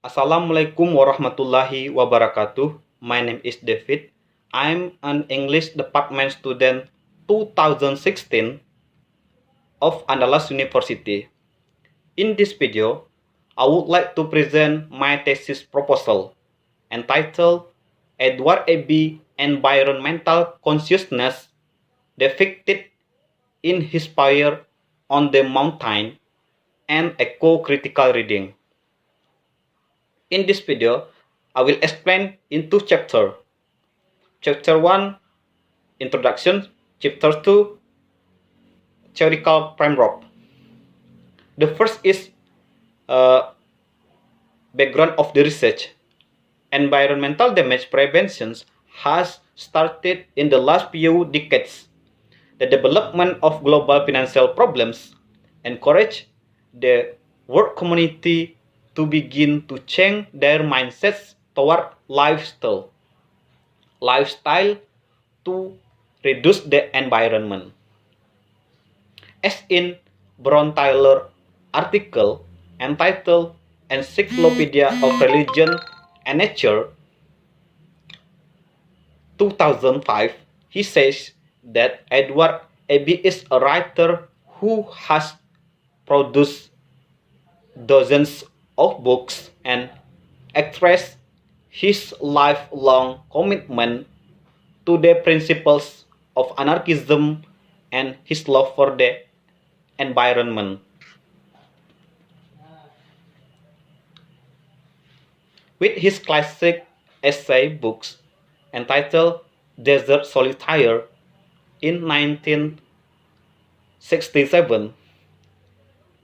Assalamualaikum warahmatullahi wabarakatuh. My name is David. I'm an English department student 2016 of Andalas University. In this video, I would like to present my thesis proposal entitled Edward Abbey Environmental Consciousness Depicted in His Fire on the Mountain and Ecocritical Reading. In this video, I will explain in two chapters. Chapter 1, Introduction. Chapter 2, Theoretical Framework. The first is background of the research. Environmental damage prevention has started in the last few decades. The development of global financial problems encouraged the world community to begin to change their mindsets toward lifestyle to reduce the environment. As in Brown-Taylor article entitled Encyclopedia of Religion and Nature 2005, he says that Edward Abbey is a writer who has produced dozens of books and expressed his lifelong commitment to the principles of anarchism and his love for the environment. With his classic essay books entitled Desert Solitaire in 1967,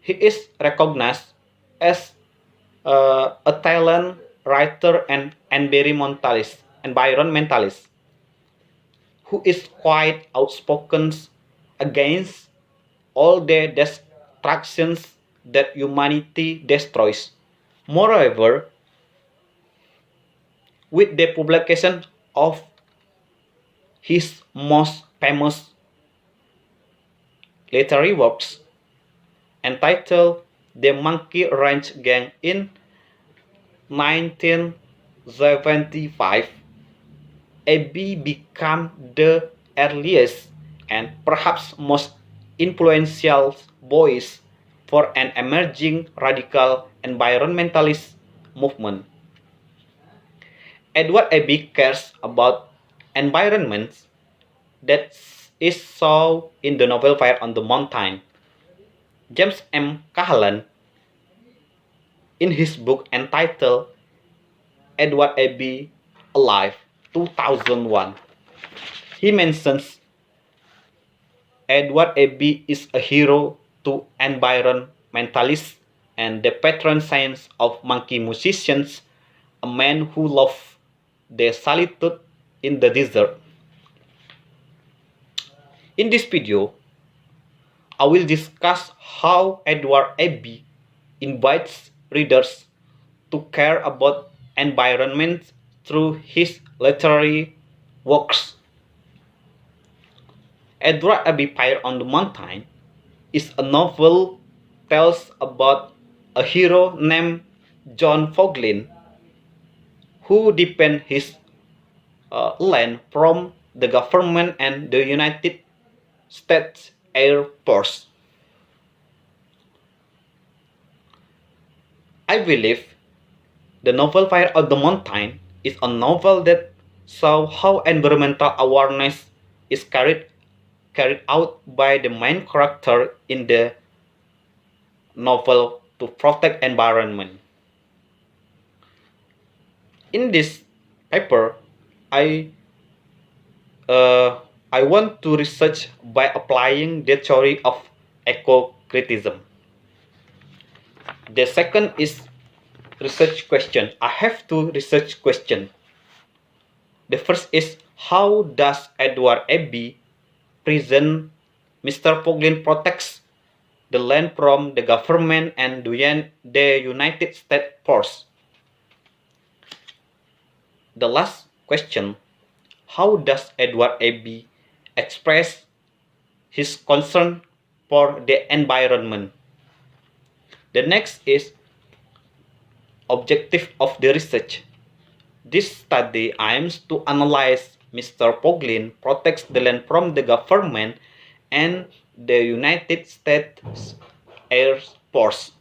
he is recognized as a talent writer and environmentalist who is quite outspoken against all the destructions that humanity destroys. Moreover, with the publication of his most famous literary works entitled The Monkey Ranch Gang in 1975, Abbey became the earliest and perhaps most influential voice for an emerging radical environmentalist movement. Edward Abbey cares about environments that is shown in the novel Fire on the Mountain. James M. Cahalan, in his book entitled Edward Abbey Alive 2001, he mentions Edward Abbey is a hero to environmentalists and the patron saint of monkey musicians, a man who loved the solitude in the desert. In this video, I will discuss how Edward Abbey invites readers to care about environment through his literary works. Edward Abbey Fire on the Mountain is a novel tells about a hero named John Foglin who defends his land from the government and the United States Air Force. I believe the novel Fire on the Mountain is a novel that shows how environmental awareness is carried out by the main character in the novel to protect environment. In this paper, I want to research by applying the theory of eco-criticism. The second is research question. I have two research questions. The first is, how does Edward Abbey present Mr. Foglin protects the land from the government and the United States Force? The last question, how does Edward Abbey express his concern for the environment? The next is, objective of the research. This study aims to analyze Mr. Poglin protects the land from the government and the United States Air Force.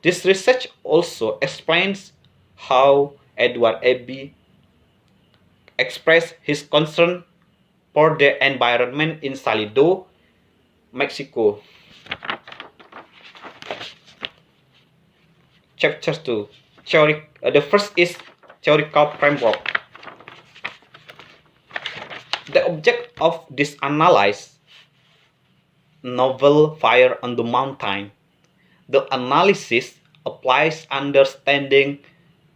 This research also explains how Edward Abbey expressed his concern for the environment in Salido, Mexico. Chapter 2. The first is theoretical framework. The object of this analysis, novel Fire on the Mountain. The analysis applies understanding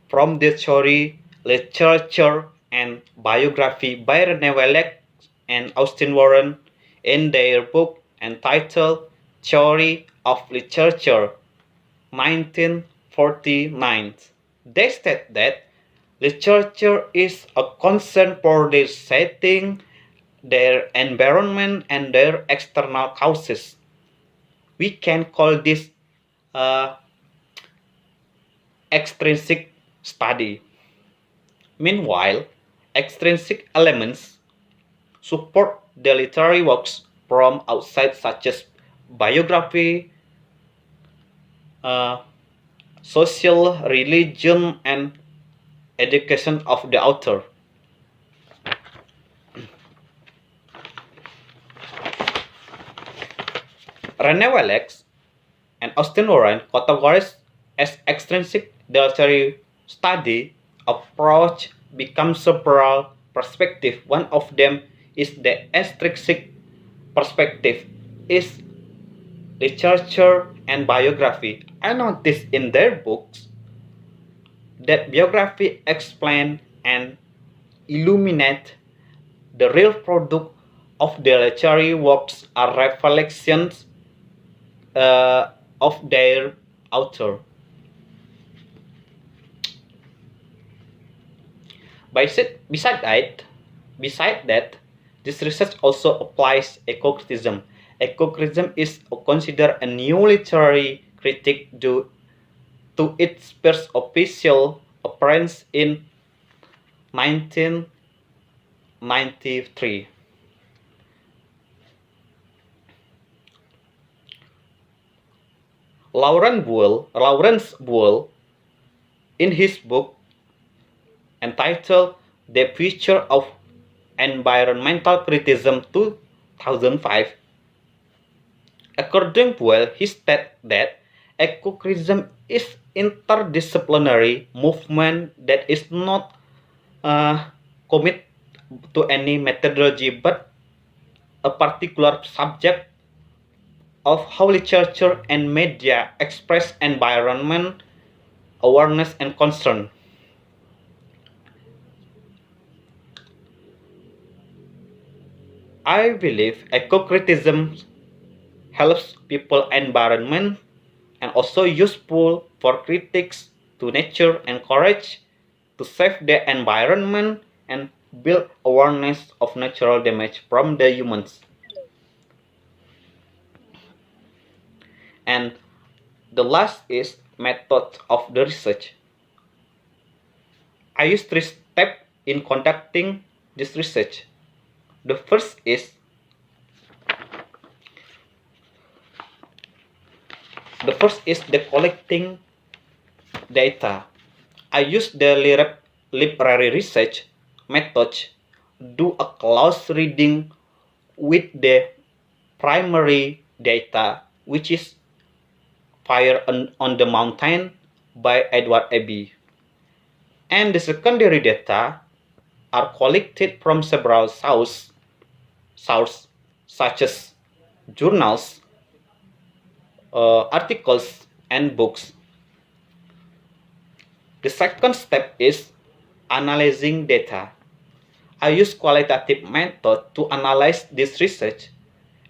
from the theory, literature, and biography by René Wellek and Austin Warren in their book entitled Theory of Literature, 1949. They state that literature is a concern for their setting, their environment, and their external causes. We can call this extrinsic study. Meanwhile, extrinsic elements support the literary works from outside, such as biography, social, religion, and education of the author. René Wellek and Austin Warren categorize as extrinsic the literary study approach becomes several perspectives. One of them is the extrinsic perspective, is literature and biography. I noticed in their books that biography explain and illuminate the real product of the literary works are reflections of their author. Besides that, this research also applies ecocriticism. Ecocriticism is considered a new literary critique due to its first official appearance in 1993. Lawrence Buell, in his book entitled The Future of Environmental Criticism 2005, according to Buell, he stated that ecocriticism is interdisciplinary movement that is not committed to any methodology but a particular subject of how literature and media express environment awareness and concern. I believe ecocriticism helps people environment and also useful for critics to nature, encourage to save the environment and build awareness of natural damage from the humans. And the last is method of the research. I use 3 steps in conducting this research. The first is the collecting data. I use the library research method, do a close reading with the primary data, which is Fire on the Mountain by Edward Abbey. And the secondary data are collected from several sources such as journals, articles, and books. The second step is analyzing data. I use qualitative method to analyze this research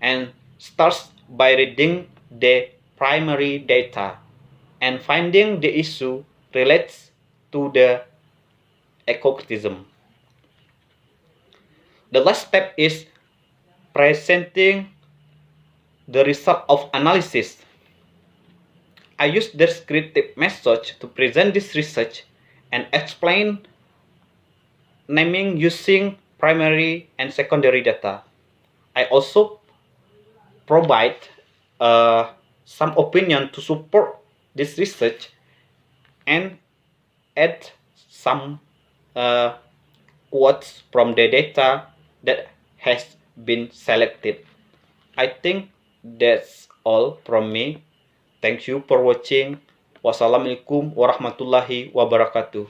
and starts by reading the primary data and finding the issue relates to the ecocriticism. The last step is presenting the result of analysis. I use descriptive method to present this research and explain naming using primary and secondary data. I also provide some opinion to support this research and add some quotes from the data that has been selected. I think that's all from me. Thank you for watching. Wassalamualaikum warahmatullahi wabarakatuh.